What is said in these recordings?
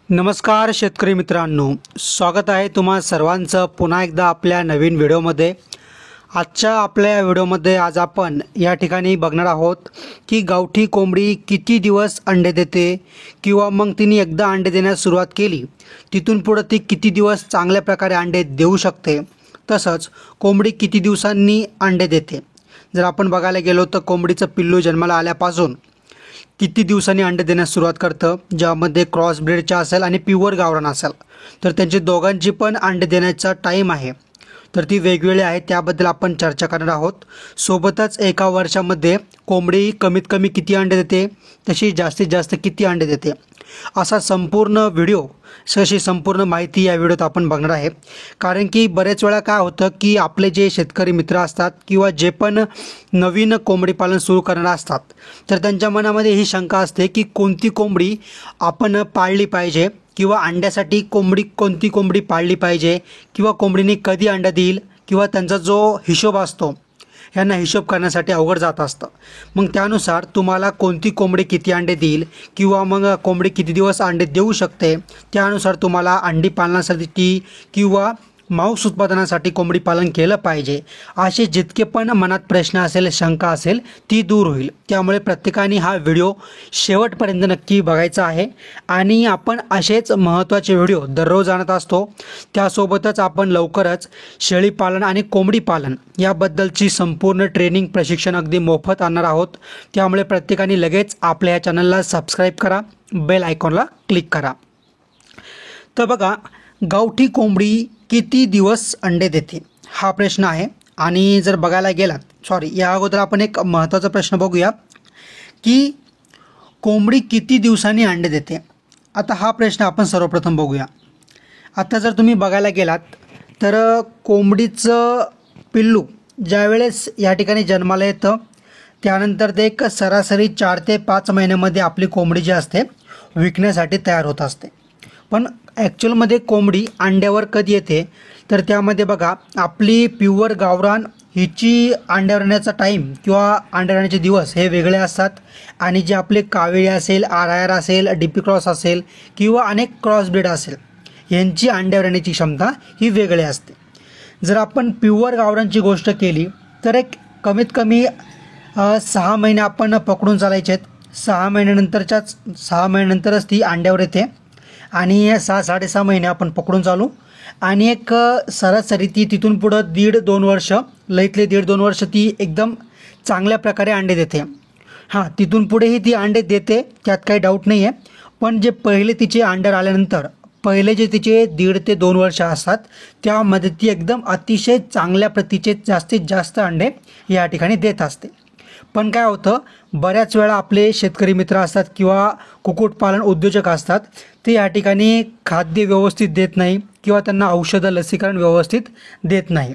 नमस्कार शेतकरी मित्रांनो, स्वागत आहे तुम्हा सर्वांचं पुन्हा एकदा आपल्या नवीन व्हिडिओमध्ये। आजच्या आपल्या व्हिडिओमध्ये आज आपण या ठिकाणी बघणार आहोत की गावठी कोंबडी किती दिवस अंडे देते किंवा मग तिने एकदा अंडे देण्यास सुरुवात केली तिथून पुढे ती किती दिवस चांगल्या प्रकारे अंडे देऊ शकते, तसंच कोंबडी किती दिवसांनी अंडे देते। जर आपण बघायला गेलो तर कोंबडीचं पिल्लू जन्माला आल्यापासून किती दिवसांनी अंडे देण्यास सुरुवात करतं, ज्यामध्ये क्रॉस ब्रीडचा असेल आणि प्युअर गावरान असेल तर त्यांची दोघांची पण अंडे देण्याचा टाईम आहे तर ती वेगवेगळी आहे, त्याबद्दल आपण चर्चा करणार आहोत। सोबतच एका वर्षामध्ये कोंबडी कमीत कमी किती अंडे देते, तशी जास्तीत जास्त किती अंडे देते, असा संपूर्ण व्हिडिओ अशी संपूर्ण माहिती या व्हिडिओत आपण बघणार आहे। कारण की बरेच वेळा काय होतं की आपले जे शेतकरी मित्र असतात किंवा जे पण नवीन कोंबडी पालन सुरू करणार असतात तर त्यांच्या मनामध्ये ही शंका असते की कोणती कोंबडी आपण पाळली पाहिजे किंवा अंड्यासाठी कोणती कोंबडी पाळली पाहिजे किंवा कोंबडीने कधी अंडा देईल किंवा त्यांचा जो हिशोब असतो यांना हिशोब करण्यासाठी अवघड जात असतं। मग त्यानुसार तुम्हाला कोणती कोंबडी किती अंडे देईल किंवा मग कोंबडी किती दिवस अंडे देऊ शकते त्यानुसार तुम्हाला अंडी पालनासाठी किंवा मांस उत्पादनासाठी कोंबडी पालन केलं पाहिजे असे जितके पण मनात प्रश्न असेल, शंका असेल ती दूर होईल। त्यामुळे प्रत्येकाने हा व्हिडिओ शेवटपर्यंत नक्की बघायचा आहे आणि आपण असेच महत्त्वाचे व्हिडिओ दररोज आणत असतो। त्यासोबतच आपण लवकरच शेळी पालन आणि कोंबडी पालन याबद्दलची संपूर्ण ट्रेनिंग प्रशिक्षण अगदी मोफत आणणार आहोत। त्यामुळे प्रत्येकाने लगेच आपल्या या चॅनलला सबस्क्राईब करा, बेल आयकॉनला क्लिक करा। तर बघा, गावठी कोंबडी किती दिवस अंडे देते हा प्रश्न आहे। आणि जर बघायला गेलात या अगोदर आपण एक महत्त्वाचा प्रश्न बघूया की कोंबडी किती दिवसांनी अंडे देते। आता हा प्रश्न आपण सर्वप्रथम बघूया। आता जर तुम्ही बघायला गेलात तर कोंबडीचं पिल्लू ज्यावेळेस या ठिकाणी जन्माला येतं त्यानंतर ते एक सरासरी 4 ते 5 महिन्यामध्ये आपली कोंबडी जी असते विकण्यासाठी तयार होत असते। पण ॲक्च्युअलमध्ये कोंबडी अंड्यावर कधी येते तर त्यामध्ये बघा, आपली प्युअर गावरान हिची अंड्यावर येण्याचा टाईम किंवा अंड्यावर येण्याचे दिवस हे वेगळे असतात आणि जे आपले कावेरी असेल, RIR असेल, DP क्रॉस असेल किंवा अनेक क्रॉस ब्रीड असेल यांची अंड्यावर येण्याची क्षमता ही वेगळी असते। जर आपण प्युअर गावरानची गोष्ट केली तर एक कमीत कमी 6 महिने आपण पकडून चालायचे आहेत। 6 महिन्यानंतरच ती अंड्यावर येते आणि 6-6.5 महिने आपण पकडून चालू आणि एक सरासरी ती तिथून पुढं 1.5-2 वर्ष, लईतले 1.5-2 वर्ष ती एकदम चांगल्या प्रकारे अंडे देते। हां, तिथून पुढेही ती अंडे देते, त्यात काही डाऊट नाही आहे। पण जे पहिले तिचे अंड्यावर आल्यानंतर पहिले जे तिचे 1.5 ते 2 वर्ष असतात त्यामध्ये ती एकदम अतिशय चांगल्या प्रतीचे जास्तीत जास्त अंडे या ठिकाणी देत असते। पण काय होतं, बऱ्याच वेळा आपले शेतकरी मित्र असतात किंवा कुक्कुटपालन उद्योजक असतात ते या ठिकाणी खाद्य व्यवस्थित देत नाही किंवा त्यांना औषधं, लसीकरण व्यवस्थित देत नाही।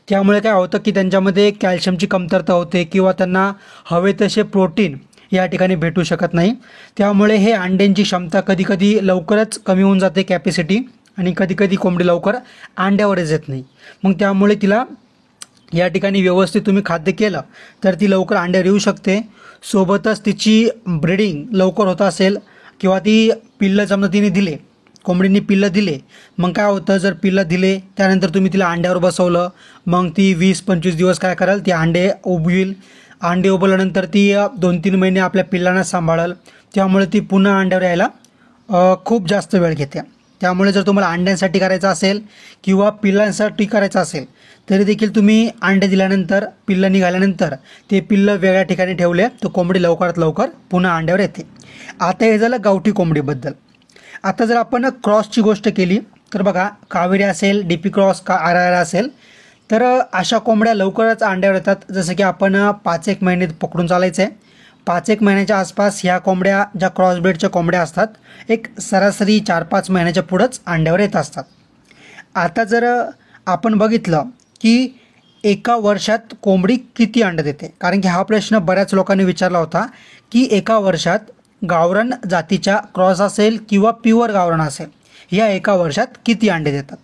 त्यामुळे काय होतं की त्यांच्यामध्ये कॅल्शियमची कमतरता होते किंवा त्यांना हवे तसे प्रोटीन या ठिकाणी भेटू शकत नाही। त्यामुळे हे अंड्यांची क्षमता कधीकधी लवकरच कमी होऊन जाते कॅपॅसिटी आणि कधीकधी कोंबडी लवकर अंड्यावरच येत नाही। मग त्यामुळे तिला या ठिकाणी व्यवस्थित तुम्ही खाद्य केलं तर ती लवकर अंड्यावर येऊ शकते। सोबतच तिची ब्रीडिंग लवकर होत असेल किंवा ती पिल्लं समजा तिने दिले, कोंबडीने पिल्लं दिले, मग काय होतं, जर पिल्लं दिले त्यानंतर तुम्ही तिला अंड्यावर बसवलं मग ती 20-25 दिवस काय कराल, ती अंडे उबवेल। अंडे उबवल्यानंतर ती 2-3 महिने आपल्या पिल्लांना सांभाळेल, त्यामुळे ती पुन्हा अंड्यावर यायला खूप जास्त वेळ घेते। त्यामुळे जर तुम्हाला अंड्यांसाठी करायचं असेल किंवा पिल्लांसाठी करायचं असेल तरी देखील तुम्ही अंडे दिल्यानंतर पिल्लं निघाल्यानंतर ते पिल्लं वेगळ्या ठिकाणी ठेवले तर कोंबडी लवकरात लवकर पुन्हा अंड्यावर येते। आता हे झालं गावठी कोंबडीबद्दल। आता जर आपण क्रॉसची गोष्ट केली तर बघा, कावेरी असेल, DP क्रॉस RIR असेल तर अशा कोंबड्या लवकरच अंड्यावर येतात। जसं की आपण 5-1 महिने पकडून चालायचं आहे। 5-1 महिन्याच्या आसपास ह्या कोंबड्या ज्या क्रॉस ब्रीडच्या कोंबड्या असतात एक सरासरी 4-5 महिन्याच्या पुढंच अंड्यावर येत असतात। आता जर आपण बघितलं की एका वर्षात कोंबडी किती अंडे देते, कारण की हा प्रश्न बऱ्याच लोकांनी विचारला होता की एका वर्षात गावरान जातीच्या क्रॉस असेल किंवा प्युअर गावरान असेल या एका वर्षात किती अंडे देतात।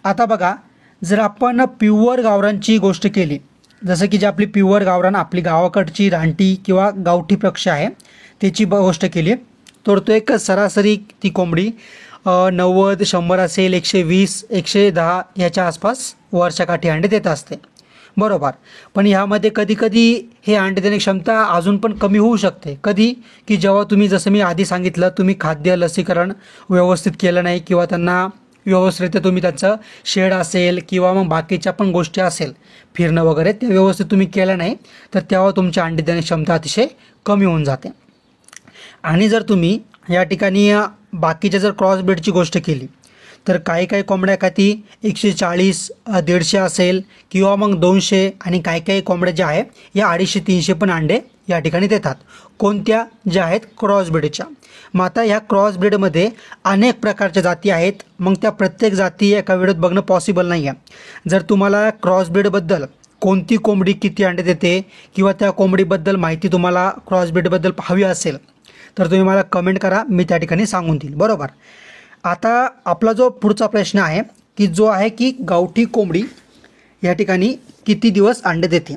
आता बघा, जर आपण प्युअर गावरानची गोष्ट केली, जसं की जी आपली प्युअर गावरान आपली गावाकडची रानटी किंवा गावठी पक्षी आहे त्याची गोष्ट केली तर तो एक सरासरी ती कोंबडी 90 100 असेल 120 110 याच्या आसपास वर्षाकाठी अंडे देत असते, बरोबर. पण ह्यामध्ये कधीकधी हे अंडे देण्याची क्षमता अजून पण कमी होऊ शकते. कधी की जेव्हा तुम्ही, जसं मी आधी सांगितलं, तुम्ही खाद्य लसीकरण व्यवस्थित केलं नाही किंवा त्यांना व्यवस्थित तुम्ही त्याचं शेड असेल किंवा मग बाकीच्या पण गोष्टी असेल, फिरणं वगैरे, ते व्यवस्थित तुम्ही केलं नाही, तर तेव्हा तुमची अंडे देण्याची क्षमता अतिशय कमी होऊन जाते. आणि जर तुम्ही या ठिकाणी बाकीच्या जर क्रॉस ब्रीडची गोष्ट केली तर काही काही कोंबड्या का ती 140 150 असेल किंवा मग 200, आणि काही काही कोंबड्या ज्या आहे या 250 300 पण अंडे या ठिकाणी देतात. कोणत्या? ज्या आहेत क्रॉस ब्रीडच्या. मग आता ह्या क्रॉस ब्रीडमध्ये अनेक प्रकारच्या जाती आहेत. मग त्या प्रत्येक जाती एका व्हिडिओत बघणं पॉसिबल नाही आहे. जर तुम्हाला क्रॉस ब्रीडबद्दल कोणती कोंबडी किती अंडे देते किंवा त्या कोंबडीबद्दल माहिती तुम्हाला क्रॉस ब्रीडबद्दल हवी असेल तर तुम्ही मला कमेंट करा, मी त्या ठिकाणी सांगून देईल, बरोबर. आता आपला जो पुढचा प्रश्न आहे की जो आहे की गावठी कोंबडी या ठिकाणी किती दिवस अंडे देते.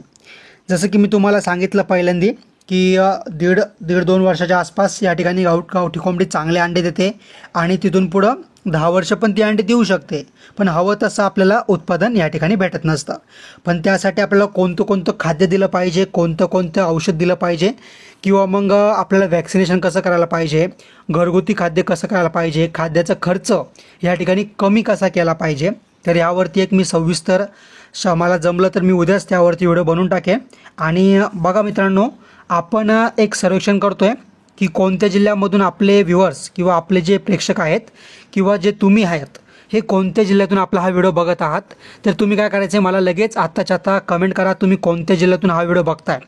जसं की मी तुम्हाला सांगितलं पहिल्यांदा की दीड 2 वर्षाच्या आसपास या ठिकाणी गावठी कोंबडी चांगले अंडे देते आणि तिथून पुढं 10 वर्ष पण ती अंडे देऊ शकते. पण हवं तसं आपल्याला उत्पादन या ठिकाणी भेटत नसतं. पण त्यासाठी आपल्याला कोणतं कोणतं खाद्य दिलं पाहिजे, कोणतं कोणतं औषध दिलं पाहिजे, किंवा मग आपल्याला वॅक्सिनेशन कसं करायला पाहिजे, घरगुती खाद्य कसं करायला पाहिजे, खाद्याचा खर्च या ठिकाणी कमी कसा केला पाहिजे, तर यावरती एक मी सविस्तर मला जमलं तर मी उद्याच त्यावरती व्हिडिओ बनवून टाकेन. आणि बघा मित्रांनो, आपण एक सर्वेक्षण करतो आहे की कोणत्या जिल्ह्यामधून आपले व्ह्युअर्स किंवा आपले जे प्रेक्षक आहेत किंवा जे तुम्ही आहेत हे कोणत्या जिल्ह्यातून आपला हा व्हिडिओ बघत आहात. तर तुम्ही काय करायचं आहे, मला लगेच आत्ताच्या आता कमेंट करा तुम्ही कोणत्या जिल्ह्यातून हा व्हिडिओ बघताय.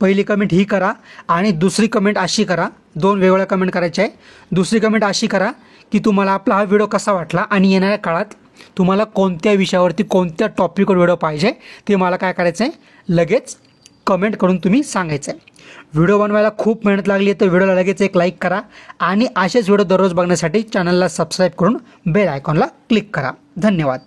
पहिली कमेंट ही करा आणि दुसरी कमेंट अशी करा, 2 वेगवेगळ्या कमेंट करायच्या आहे. दुसरी कमेंट अशी करा की तुम्हाला आपला हा व्हिडिओ कसा वाटला आणि येणाऱ्या काळात तुम्हाला कोणत्या विषयावरती कोणत्या टॉपिकवर व्हिडिओ पाहिजे ते मला काय करायचं आहे, लगेच कमेंट करून तुम्ही सांगायचं आहे. व्हिडिओ बनवायला खूप मेहनत लागली आहे तर व्हिडिओला लगेच एक लाईक करा आणि असेच व्हिडिओ दररोज बघण्यासाठी चॅनलला सबस्क्राईब करून बेल आयकॉनला क्लिक करा. धन्यवाद.